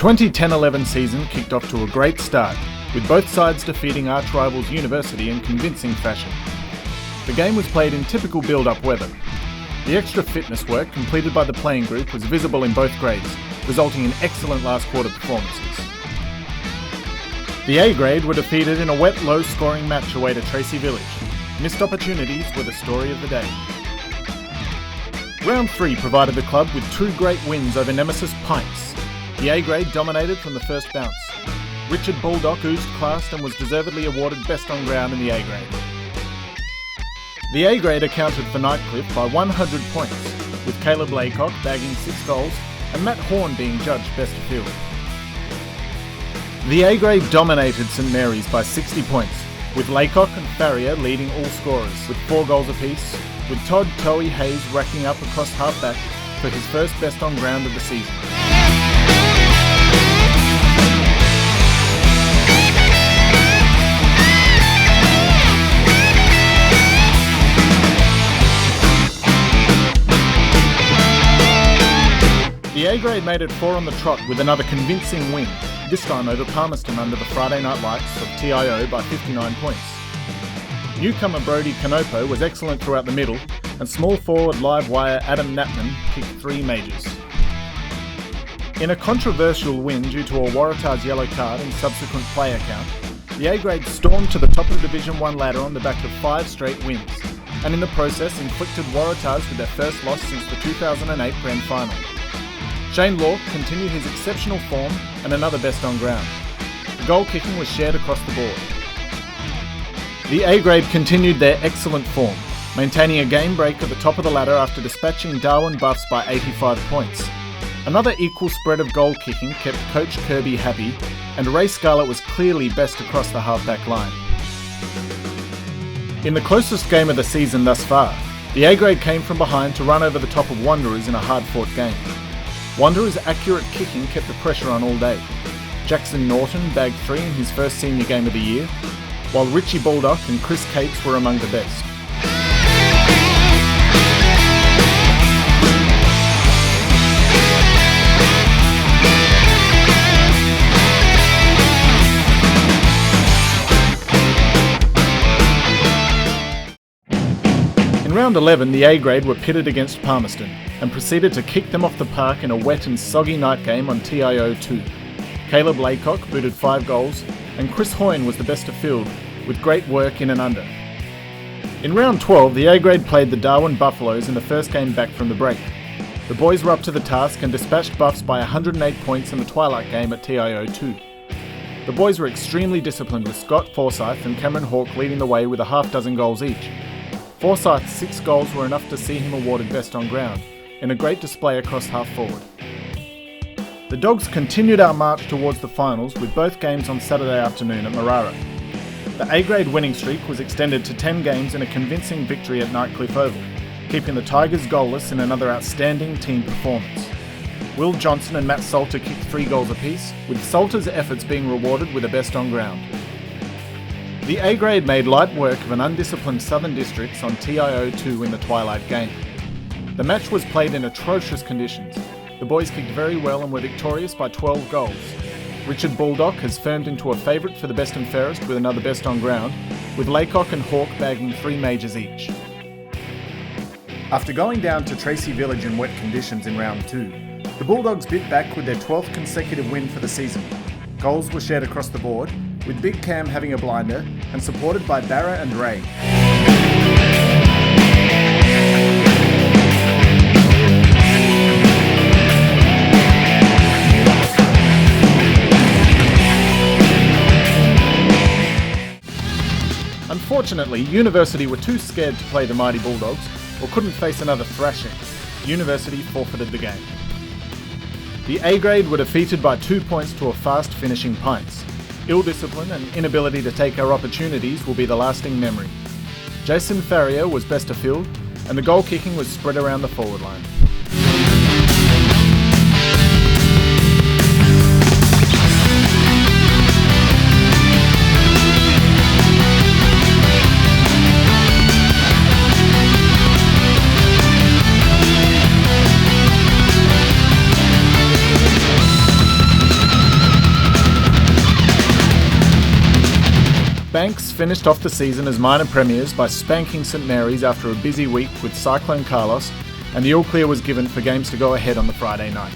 2010-11 season kicked off to a great start, with both sides defeating arch-rivals University in convincing fashion. The game was played in typical build-up weather. The extra fitness work completed by the playing group was visible in both grades, resulting in excellent last quarter performances. The A grade were defeated in a wet, low-scoring match away to Tracy Village. Missed opportunities were the story of the day. Round 3 provided the club with 2 great wins over Nemesis Pints. The A grade dominated from the first bounce. Richard Baldock oozed class and was deservedly awarded Best on Ground in the A grade. The A grade accounted for Nightcliff by 100 points, with Caleb Laycock bagging 6 goals and Matt Horn being judged Best of Field. The A grade dominated St Mary's by 60 points, with Laycock and Farrier leading all scorers with 4 goals apiece, with Todd Toey Hayes racking up across half-back for his first Best on Ground of the season. The A grade made it 4 on the trot with another convincing win, this time over Palmerston under the Friday Night Lights of TIO by 59 points. Newcomer Brody Canopo was excellent throughout the middle, and small forward live wire Adam Knapman kicked 3 majors. In a controversial win due to a Waratahs yellow card and subsequent player count, the A grade stormed to the top of the Division 1 ladder on the back of 5 straight wins, and in the process inflicted Waratahs with their first loss since the 2008 Grand Final. Shane Lork continued his exceptional form and another Best on Ground. The goal kicking was shared across the board. The A grade continued their excellent form, maintaining a game break at the top of the ladder after dispatching Darwin Buffs by 85 points. Another equal spread of goal kicking kept Coach Kirby happy, and Ray Scarlett was clearly best across the half-back line. In the closest game of the season thus far, the A grade came from behind to run over the top of Wanderers in a hard-fought game. Wanderers' accurate kicking kept the pressure on all day. Jackson Norton bagged 3 in his first senior game of the year, while Richie Baldock and Chris Cates were among the best. In round 11, the A grade were pitted against Palmerston and proceeded to kick them off the park in a wet and soggy night game on TIO 2. Caleb Laycock booted 5 goals, and Chris Hoyne was the best of field, with great work in and under. In round 12, the A grade played the Darwin Buffaloes in the first game back from the break. The boys were up to the task and dispatched Buffs by 108 points in the twilight game at TIO 2. The boys were extremely disciplined, with Scott Forsyth and Cameron Hawke leading the way with a half-dozen goals each. Forsyth's 6 goals were enough to see him awarded Best on Ground, in a great display across half-forward. The Dogs continued our march towards the finals with both games on Saturday afternoon at Marara. The A grade winning streak was extended to 10 games in a convincing victory at Nightcliff Oval, keeping the Tigers goalless in another outstanding team performance. Will Johnson and Matt Salter kicked 3 goals apiece, with Salter's efforts being rewarded with a Best on Ground. The A grade made light work of an undisciplined Southern Districts on TIO 2 in the twilight game. The match was played in atrocious conditions. The boys kicked very well and were victorious by 12 goals. Richard Baldock has firmed into a favourite for the best and fairest with another Best on Ground, with Laycock and Hawke bagging 3 majors each. After going down to Tracy Village in wet conditions in round 2, the Bulldogs bit back with their 12th consecutive win for the season. Goals were shared across the board, with Big Cam having a blinder and supported by Barra and Ray. Unfortunately, University were too scared to play the mighty Bulldogs or couldn't face another thrashing. University forfeited the game. The A grade were defeated by 2 points to a fast finishing Pints. Ill discipline and inability to take our opportunities will be the lasting memory. Jason Farrier was best of field, and the goal kicking was spread around the forward line. Banks finished off the season as minor premiers by spanking St Mary's after a busy week with Cyclone Carlos, and the all clear was given for games to go ahead on the Friday night.